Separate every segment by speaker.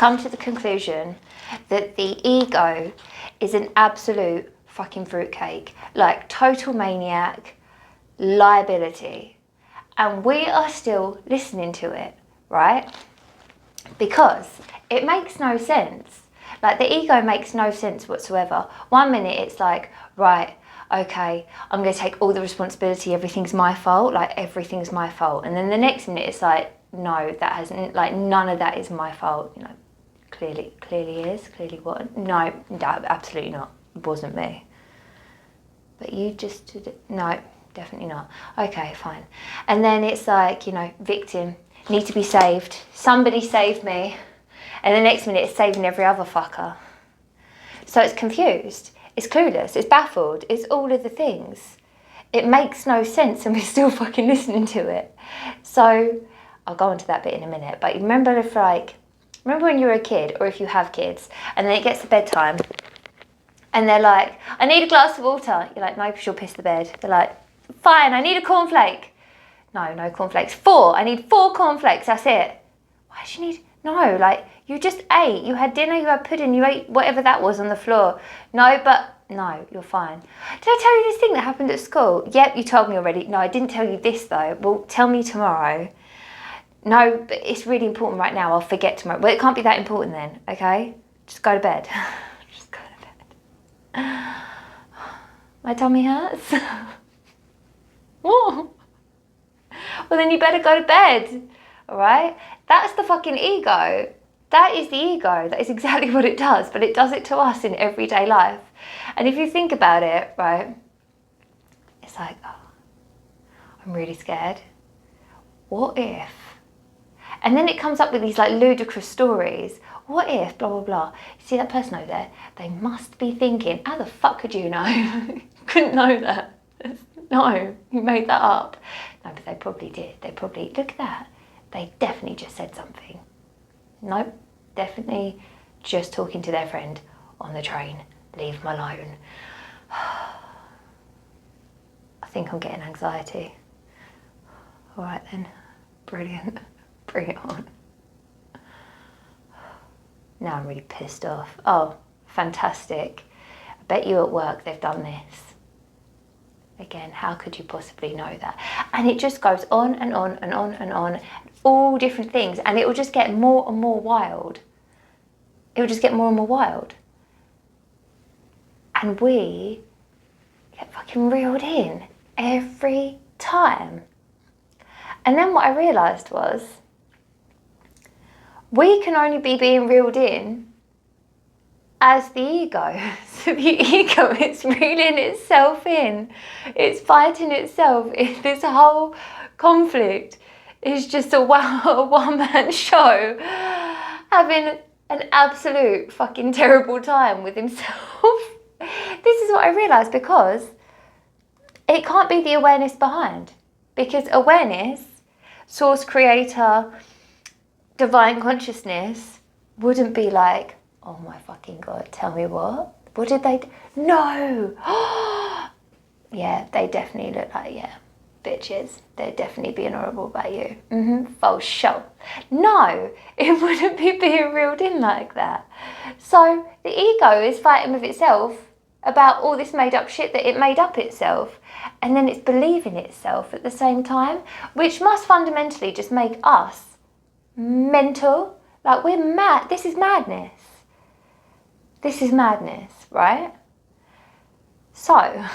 Speaker 1: come to the conclusion that the ego is an absolute fucking fruitcake, like total maniac, liability. And we are still listening to it, right? Because it makes no sense. Like, the ego makes no sense whatsoever. 1 minute it's like, right, okay, I'm going to take all the responsibility, everything's my fault, like everything's my fault. And then the next minute it's like, no, that hasn't, like none of that is my fault. You know, clearly is, clearly what? No, absolutely not. It wasn't me. But you just did it. No, definitely not. Okay, fine. And then it's like, you know, victim, need to be saved. Somebody save me. And the next minute it's saving every other fucker. So it's confused. It's clueless, it's baffled, it's all of the things. It makes no sense and we're still fucking listening to it. So, I'll go on to that bit in a minute, but remember when you were a kid, or if you have kids, and then it gets to bedtime, and they're like, I need a glass of water. You're like, no, because you'll piss the bed. They're like, fine, I need a cornflake. No cornflakes. 4, I need 4 cornflakes, that's it. Why do you need, no, like, you just ate, you had dinner, you had pudding, you ate whatever that was on the floor. No, you're fine. Did I tell you this thing that happened at school? Yep, you told me already. No, I didn't tell you this though. Well, tell me tomorrow. No, but it's really important right now, I'll forget tomorrow. Well, it can't be that important then, okay? Just go to bed. Just go to bed. My tummy hurts. What? Well, then you better go to bed, all right? That's the fucking ego. That is the ego. That is exactly what it does, but it does it to us in everyday life. And if you think about it, right, it's like, oh, I'm really scared. What if? And then it comes up with these like ludicrous stories. What if, blah, blah, blah. You see that person over there? They must be thinking, how the fuck could you know? You couldn't know that. No, you made that up. No, but they probably did. They probably, look at that. They definitely just said something. Nope, definitely just talking to their friend on the train. Leave them alone. I think I'm getting anxiety. All right then, brilliant. Bring it on. Now I'm really pissed off. Oh, fantastic. I bet you at work they've done this. Again, how could you possibly know that? And it just goes on and on and on and on. All different things. And it will just get more and more wild. It will just get more and more wild. And we get fucking reeled in every time. And then what I realised was, we can only be being reeled in as the ego. So the ego is reeling itself in. It's fighting itself. This whole conflict is just a one-man show, having an absolute fucking terrible time with himself. This is what I realised, because it can't be the awareness behind. Because awareness, source, creator, divine consciousness wouldn't be like, oh my fucking God, tell me what? What did they do? No! Yeah, they definitely look like, yeah, bitches. They'd definitely being horrible about you. For sure. No, it wouldn't be being reeled in like that. So the ego is fighting with itself about all this made up shit that it made up itself. And then it's believing itself at the same time, which must fundamentally just make us mental. Like, we're mad. This is madness. This is madness, right? So,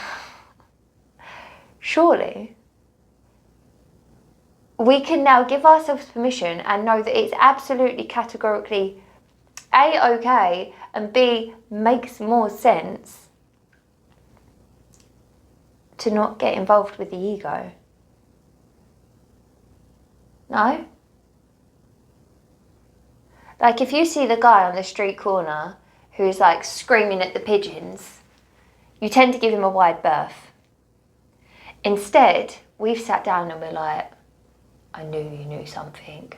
Speaker 1: surely we can now give ourselves permission and know that it's absolutely categorically A, okay, and B, makes more sense to not get involved with the ego. No? Like, if you see the guy on the street corner who's like screaming at the pigeons, you tend to give him a wide berth. Instead, we've sat down and we're like, I knew you knew something.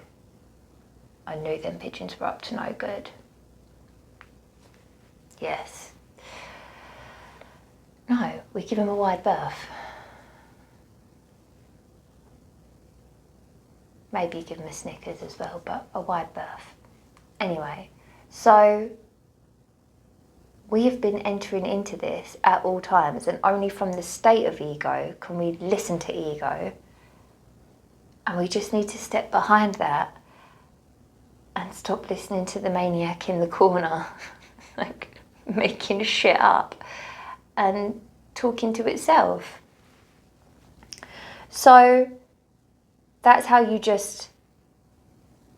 Speaker 1: I knew them pigeons were up to no good. Yes. No, we give him a wide berth. Maybe give him a Snickers as well, but a wide berth. Anyway, So we have been entering into this at all times, and only from the state of ego can we listen to ego. And we just need to step behind that and stop listening to the maniac in the corner, like making shit up and talking to itself. So that's how you just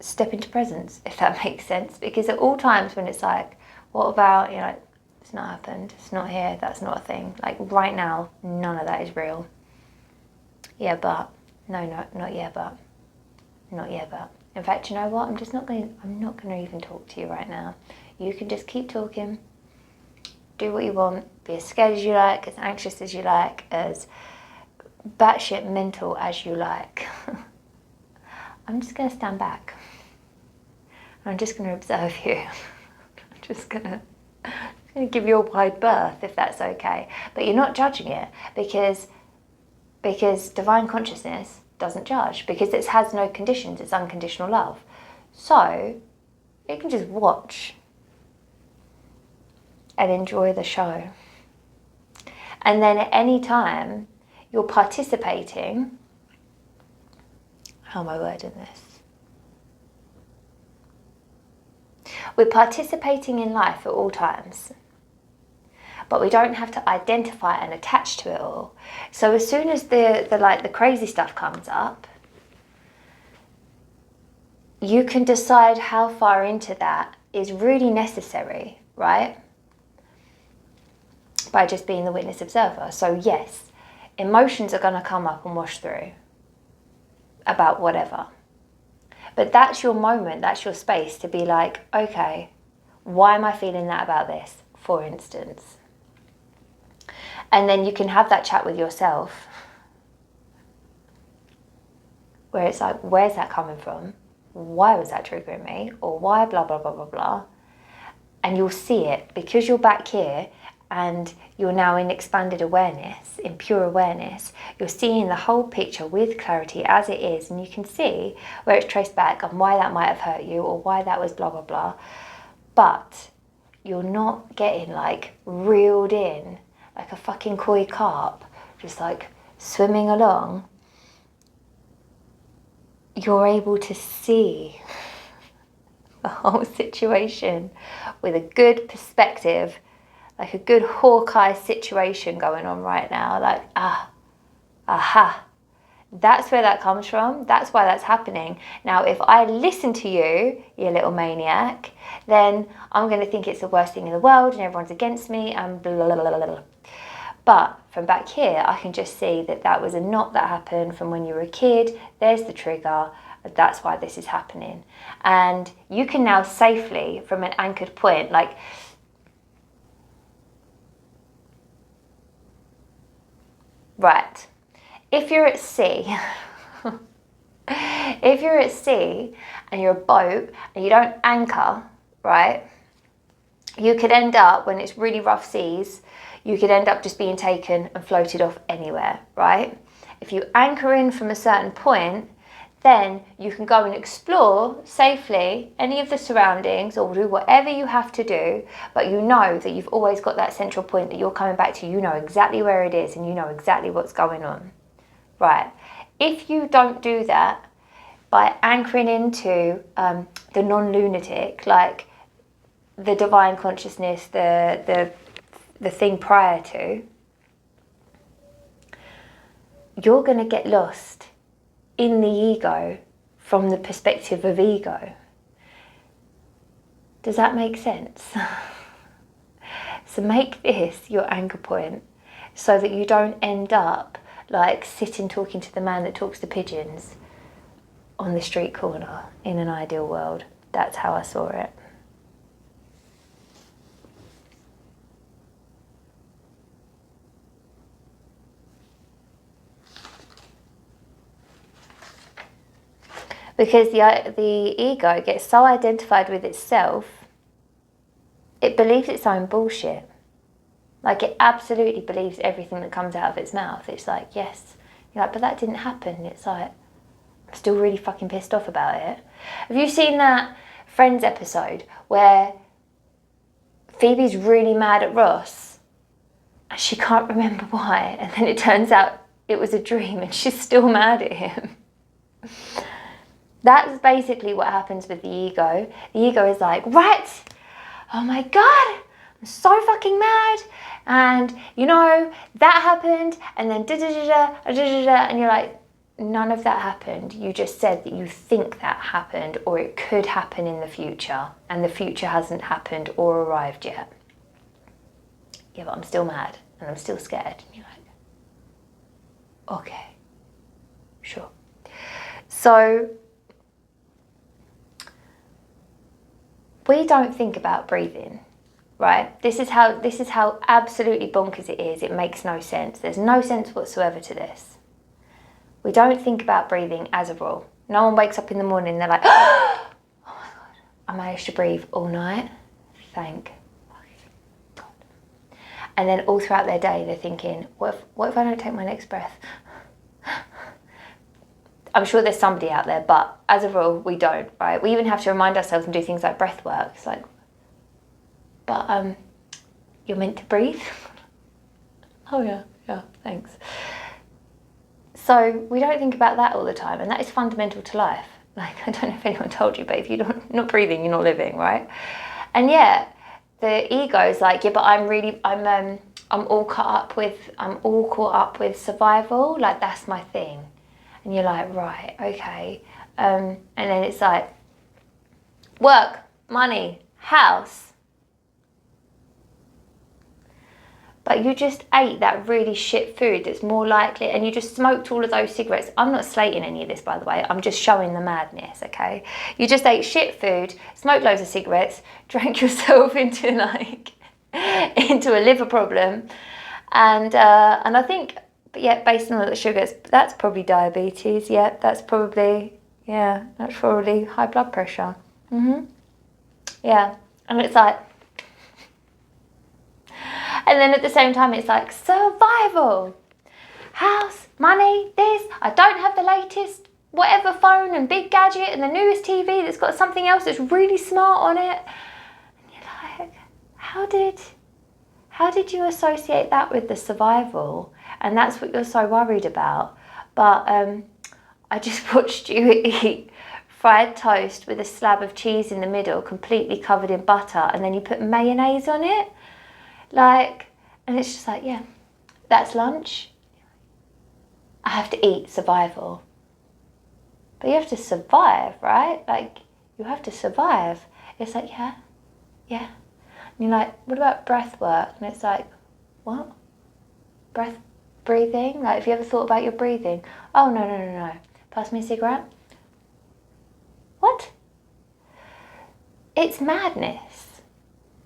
Speaker 1: step into presence, if that makes sense. Because at all times when it's like, what about, you know, it's not happened, it's not here, that's not a thing. Like right now, none of that is real. Yeah, but, no, not yeah, but, not yeah, but. In fact, you know what? I'm not going to even talk to you right now. You can just keep talking, do what you want, be as scared as you like, as anxious as you like, as batshit mental as you like. I'm just going to stand back. I'm just going to observe you. I'm just going to give you a wide berth, if that's okay. But you're not judging it, because divine consciousness doesn't judge, because it has no conditions. It's unconditional love. So you can just watch and enjoy the show. And then at any time you're participating, how am I wording this? We're participating in life at all times, but we don't have to identify and attach to it all. So as soon as the crazy stuff comes up, you can decide how far into that is really necessary, right? By just being the witness observer. So yes, emotions are going to come up and wash through about whatever. But that's your moment, that's your space to be like, okay, why am I feeling that about this, for instance? And then you can have that chat with yourself where it's like, where's that coming from? Why was that triggering me? Or why blah, blah, blah, blah, blah. And you'll see it because you're back here and you're now in expanded awareness, in pure awareness. You're seeing the whole picture with clarity as it is, and you can see where it's traced back and why that might have hurt you or why that was blah, blah, blah. But you're not getting like reeled in like a fucking koi carp, just like swimming along. You're able to see the whole situation with a good perspective, like a good Hawkeye situation going on right now. Like, aha, that's where that comes from. That's why that's happening. Now, if I listen to you, you little maniac, then I'm going to think it's the worst thing in the world and everyone's against me and blah, blah, blah, blah, blah. But from back here, I can just see that that was a knot that happened from when you were a kid. There's the trigger. That's why this is happening. And you can now safely, from an anchored point, like, right, if you're at sea, if you're at sea and you're a boat and you don't anchor, right, you could end up, when it's really rough seas, you could end up just being taken and floated off anywhere, right? If you anchor in from a certain point, then you can go and explore safely any of the surroundings or do whatever you have to do, but you know that you've always got that central point that you're coming back to. You know exactly where it is and you know exactly what's going on, right? If you don't do that by anchoring into the non-lunatic, like the divine consciousness, the thing prior to, you're going to get lost in the ego from the perspective of ego. Does that make sense? So make this your anchor point so that you don't end up like sitting talking to the man that talks to pigeons on the street corner in an ideal world. That's how I saw it. Because the ego gets so identified with itself, it believes its own bullshit. Like, it absolutely believes everything that comes out of its mouth. It's like, yes. You're like, but that didn't happen. It's like, I'm still really fucking pissed off about it. Have you seen that Friends episode where Phoebe's really mad at Ross and she can't remember why, and then it turns out it was a dream and she's still mad at him. That's basically what happens with the ego. The ego is like, right, oh my God, I'm so fucking mad. And you know, that happened, and then da-da-da-da, and you're like, none of that happened. You just said that you think that happened, or it could happen in the future, and the future hasn't happened or arrived yet. Yeah, but I'm still mad, and I'm still scared. And you're like, okay, sure. So, we don't think about breathing, right? This is how absolutely bonkers it is. It makes no sense. There's no sense whatsoever to this. We don't think about breathing as a rule. No one wakes up in the morning and they're like, oh my God, I managed to breathe all night. Thank God. And then all throughout their day, they're thinking, what if I don't take my next breath? I'm sure there's somebody out there, but as a rule, we don't, right? We even have to remind ourselves and do things like breath work. It's like, but you're meant to breathe. Oh yeah, thanks. So we don't think about that all the time, and that is fundamental to life. Like, I don't know if anyone told you, but if you're not breathing, you're not living, right? And yeah, the ego is like, yeah, but I'm all caught up with survival. Like, that's my thing. And you're like, right, okay. And then it's like, work, money, house. But you just ate that really shit food that's more likely, and you just smoked all of those cigarettes. I'm not slating any of this, by the way. I'm just showing the madness, okay? You just ate shit food, smoked loads of cigarettes, drank yourself into into a liver problem. And I think, but yeah, based on all the sugars, that's probably diabetes. Yeah, that's probably high blood pressure. Yeah, and it's like, and then at the same time, it's like survival, house, money, this. I don't have the latest whatever phone and big gadget and the newest TV that's got something else that's really smart on it. And you're like, how did you associate that with the survival? And that's what you're so worried about. But I just watched you eat fried toast with a slab of cheese in the middle, completely covered in butter, and then you put mayonnaise on it. Like, and it's just like, yeah, that's lunch. I have to eat, survival. But you have to survive, right? Like, you have to survive. It's like, yeah. And you're like, what about breath work? And it's like, what? Breathing? Like, have you ever thought about your breathing? Oh, no. Pass me a cigarette. What? It's madness.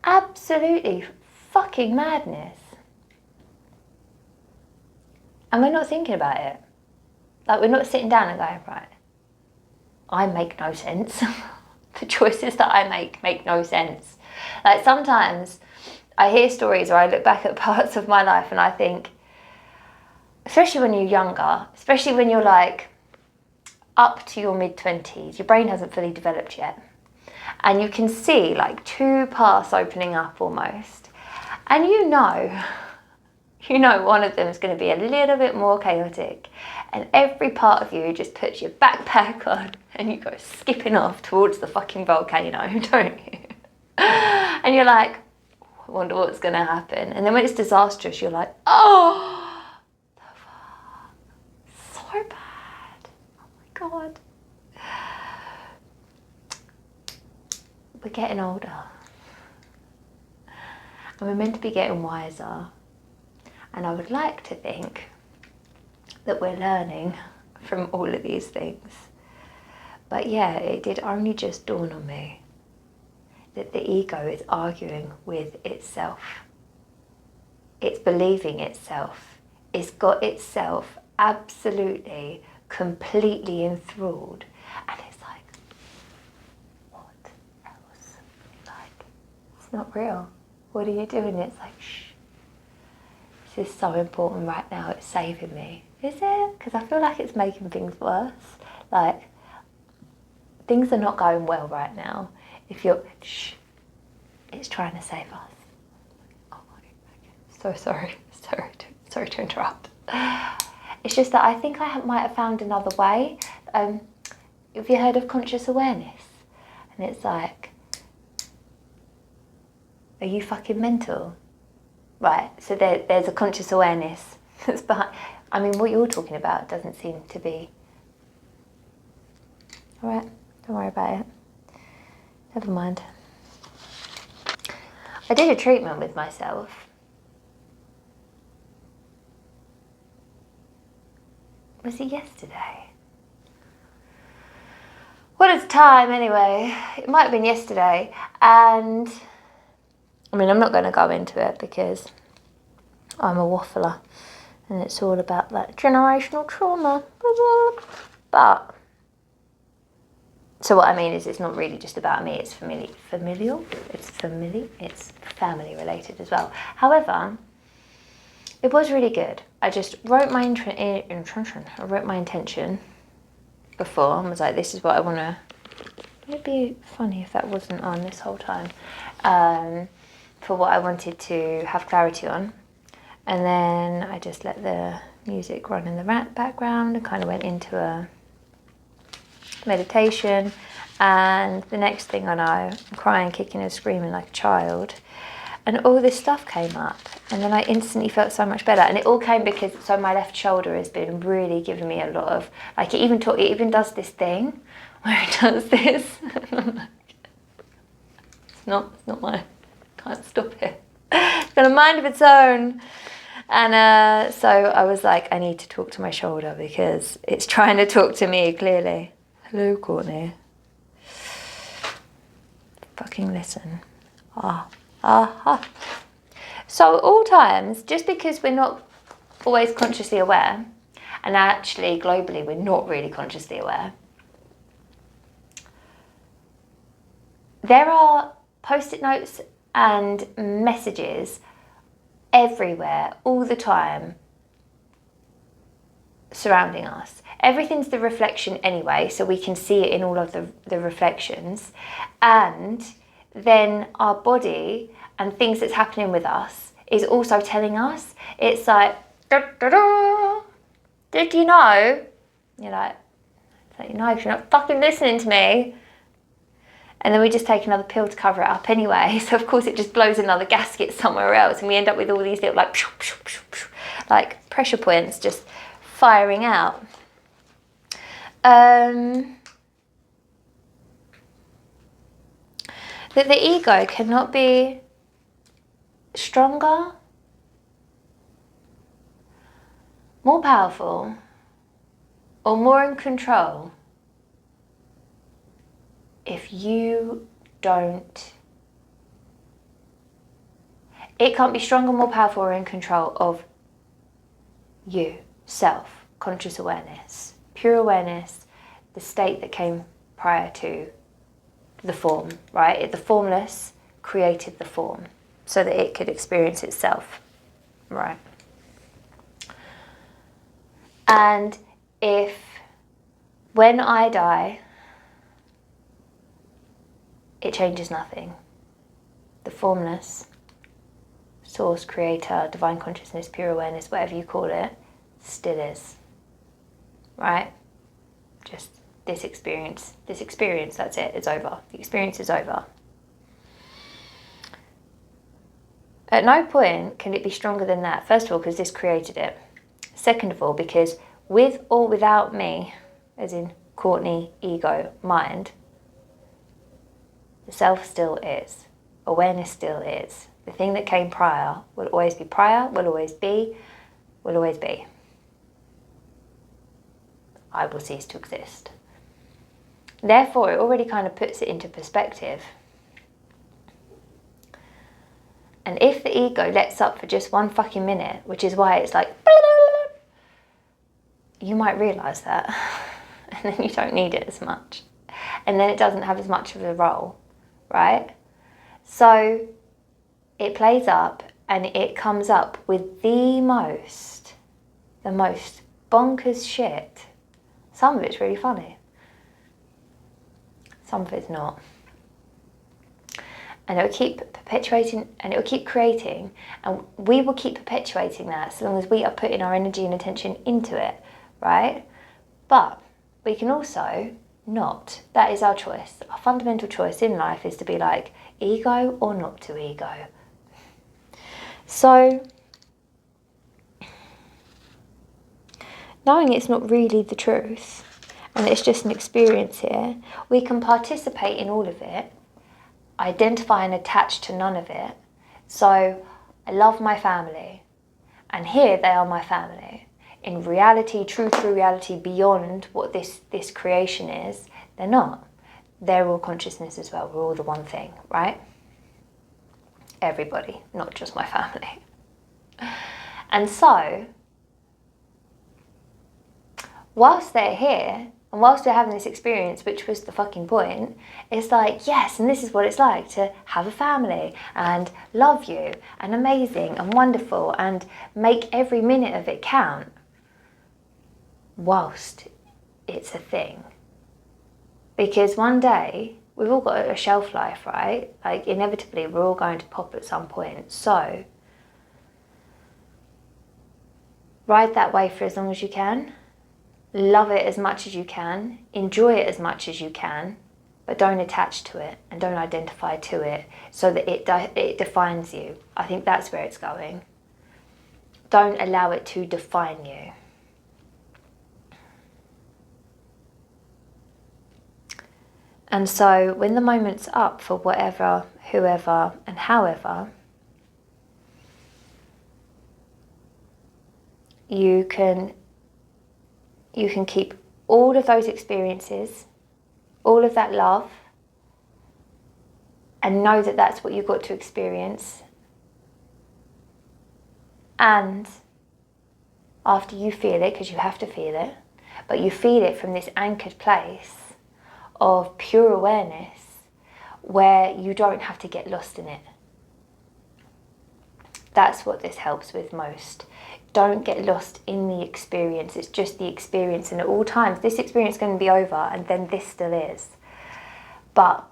Speaker 1: Absolutely fucking madness. And we're not thinking about it. Like, we're not sitting down and going, right, I make no sense. The choices that I make no sense. Like, sometimes I hear stories or I look back at parts of my life and I think, especially when you're younger, especially when you're like up to your mid-20s, your brain hasn't fully developed yet. And you can see like two paths opening up almost. And you know one of them is going to be a little bit more chaotic. And every part of you just puts your backpack on and you go skipping off towards the fucking volcano, don't you? And you're like, I wonder what's going to happen. And then when it's disastrous, you're like, oh, the fuck, so bad. Oh my God. We're getting older. And we're meant to be getting wiser. And I would like to think that we're learning from all of these things. But yeah, it did only just dawn on me that the ego is arguing with itself. It's believing itself. It's got itself absolutely, completely enthralled. And it's like, what else? Like, it's not real. What are you doing? It's like, shh. This is so important right now. It's saving me. Is it? Because I feel like it's making things worse. Like, things are not going well right now. If you're, shh, it's trying to save us. so sorry. Sorry to interrupt. It's just that I think I might have found another way. Have you heard of conscious awareness? And it's like, are you fucking mental? Right, so there's a conscious awareness that's behind. I mean, what you're talking about doesn't seem to be. All right, don't worry about it. Never mind. I did a treatment with myself. Was it yesterday? What is time anyway? It might have been yesterday. And I mean, I'm not going to go into it because I'm a waffler and it's all about that generational trauma. But, so what I mean is it's not really just about me, it's familial, it's family related as well. However, it was really good. I just wrote my intention before and was like, this is what I want to. It'd be funny if that wasn't on this whole time. For what I wanted to have clarity on. And then I just let the music run in the background and kind of went into a meditation. And the next thing I know, I'm crying, kicking and screaming like a child. And all this stuff came up. And then I instantly felt so much better. And it all came because, so my left shoulder has been really giving me a lot of, like it even does this thing where it does this. And I'm like, it's not my, can't stop it. It's got a mind of its own. And so I was like, I need to talk to my shoulder because it's trying to talk to me clearly. Hello, Kourtnie. Fucking listen. So at all times, just because we're not always consciously aware, and actually globally we're not really consciously aware, there are post-it notes and messages everywhere, all the time, surrounding us. Everything's the reflection anyway, so we can see it in all of the reflections. And then our body and things that's happening with us is also telling us. It's like, da, da, da. Did you know? You're like, no, because you're not fucking listening to me. And then we just take another pill to cover it up anyway. So of course it just blows another gasket somewhere else, and we end up with all these little like pressure points just firing out. That the ego cannot be stronger, more powerful, or more in control if you don't. It can't be stronger, more powerful, or in control of you, self, conscious awareness, pure awareness, the state that came prior to the form, right? The formless created the form so that it could experience itself, right? And if, when I die, it changes nothing. The formless, source, creator, divine consciousness, pure awareness, whatever you call it, still is, right? Just this experience, that's it, it's over. The experience is over. At no point can it be stronger than that. First of all, because this created it. Second of all, because with or without me, as in Kourtnie, ego, mind, the self still is. Awareness still is. The thing that came prior will always be prior, will always be, will always be. I will cease to exist. Therefore, it already kind of puts it into perspective. And if the ego lets up for just one fucking minute, which is why it's like, you might realise that. And then you don't need it as much. And then it doesn't have as much of a role, right? So it plays up and it comes up with the most bonkers shit. Some of it's really funny. Some of it's not. And it will keep perpetuating, and it will keep creating, and we will keep perpetuating that so long as we are putting our energy and attention into it, right? But we can also not. That is our choice. Our fundamental choice in life is to be like, ego or not to ego. So, knowing it's not really the truth, and it's just an experience here, we can participate in all of it, identify and attach to none of it. So I love my family, and here they are my family. In reality, true reality, beyond what this creation is, they're not. They're all consciousness as well. We're all the one thing, right? Everybody, not just my family. And so, whilst they're here, and whilst we're having this experience, which was the fucking point, it's like, yes, and this is what it's like to have a family and love you and amazing and wonderful and make every minute of it count whilst it's a thing. Because one day, we've all got a shelf life, right? Like, inevitably, we're all going to pop at some point. So, ride that wave for as long as you can. Love it as much as you can, enjoy it as much as you can, but don't attach to it and don't identify to it so that it defines you. I think that's where it's going. Don't allow it to define you. And so when the moment's up for whatever, whoever, and however, you can keep all of those experiences, all of that love, and know that that's what you got to experience. And after you feel it, because you have to feel it, but you feel it from this anchored place of pure awareness where you don't have to get lost in it. That's what this helps with most. Don't get lost in the experience. It's just the experience, and at all times this experience is going to be over, and then this still is. But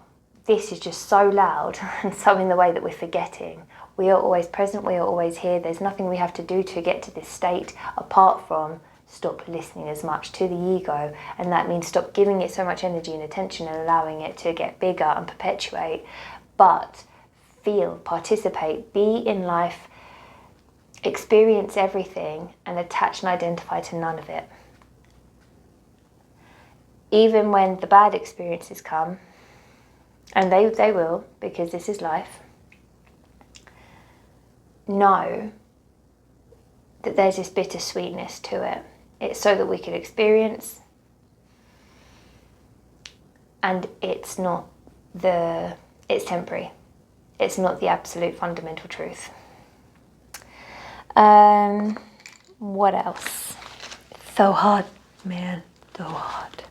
Speaker 1: this is just so loud and so in the way that we're forgetting. We are always present, we are always here. There's nothing we have to do to get to this state apart from stop listening as much to the ego, and that means stop giving it so much energy and attention and allowing it to get bigger and perpetuate, but feel, participate, be in life, experience everything, and attach and identify to none of it. Even when the bad experiences come, and they will, because this is life, know that there's this bittersweetness to it. It's so that we can experience, and it's temporary. It's not the absolute fundamental truth. What else? It's so hard, man, so hard.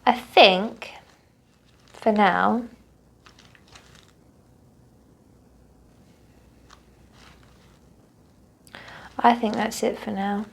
Speaker 1: I think, for now, I think that's it for now.